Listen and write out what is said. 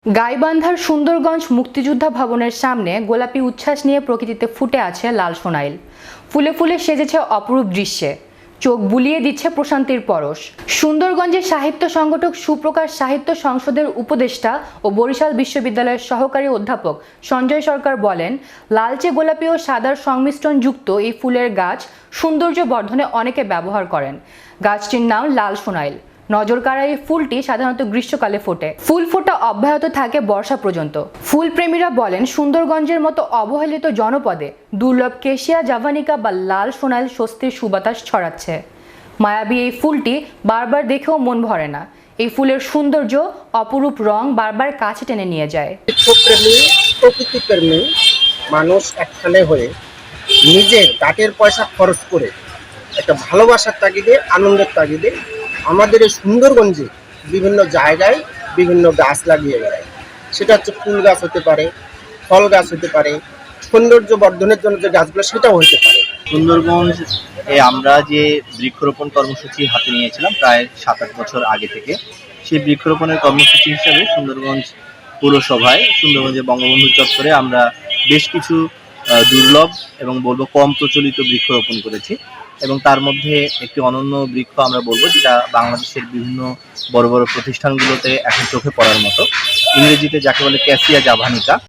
গাইবান্ধার সুন্দরগঞ্জ মুক্তিযোদ্ধা ভবনের সামনে গোলাপি উচ্ছ্বাস নিয়ে প্রকৃতিতে ফুটে আছে লাল সোনাইল। ফুলে ফুলে সেজেছে অপরূপ দৃশ্যে, চোখ বুলিয়ে দিচ্ছে প্রশান্তির পরশ। সুন্দরগঞ্জের সাহিত্য সংগঠক সুপ্রকাশ সাহিত্য সংসদের উপদেষ্টা ও বরিশাল বিশ্ববিদ্যালয়ের সহকারী অধ্যাপক সঞ্জয় সরকার বলেন, লালচে গোলাপি ও সাদার সংমিশ্রণ যুক্ত এই ফুলের গাছ সৌন্দর্য বর্ধনে অনেকে ব্যবহার করেন। গাছটির নাম লাল সোনাইল। নজর কাড়া এই ফুলটি সাধারণত গ্রীষ্মকালে ফোটে। ফুল ফোটা অব্যাহত থাকে বর্ষা পর্যন্ত। ফুলপ্রেমীরা বলেন, সুন্দরগঞ্জের মতো অবহেলিত জনপদে দুর্লভ কেশিয়া জাভানিকা বা লাল সোনাইল স্বস্তির সুবাতাস ছড়াচ্ছে। মায়াবী এই ফুলটি বারবার দেখেও মন ভরে না। এই ফুলের সৌন্দর্য, অপরূপ রং বারবার কাছে টেনে নিয়ে যায়। প্রকৃতিপ্রেমী মানুষ একখানে হয়ে নিজের গাটের পয়সা খরচ করে একটা ভালোবাসার তাগিদে, আনন্দের তাগিদে আমাদের এই সুন্দরগঞ্জে বিভিন্ন জায়গায় বিভিন্ন গাছ লাগিয়ে বেড়ায়। সেটা হচ্ছে ফুল গাছ হতে পারে, ফল গাছ হতে পারে, সৌন্দর্য বর্ধনের জন্য যে গাছগুলো সেটাও হতে পারে। সুন্দরগঞ্জ আমরা যে বৃক্ষরোপণ কর্মসূচি হাতে নিয়েছিলাম প্রায় 7-8 বছর আগে থেকে, সেই বৃক্ষরোপণের কর্মসূচি হিসাবে সুন্দরগঞ্জ পৌরসভায় সুন্দরগঞ্জের বঙ্গবন্ধু চত্বরে আমরা বেশ কিছু দুর্লভ এবং বলবো কম প্রচলিত বৃক্ষরোপণ করেছি। এবং তার মধ্যে একটি অনন্য বৃক্ষ আমরা বলবো, যেটা বাংলাদেশের বিভিন্ন বড় বড় প্রতিষ্ঠানগুলোতে এখন চোখে পড়ার মতো, ইংরেজিতে যাকে বলে ক্যাসিয়া জাভানিকা।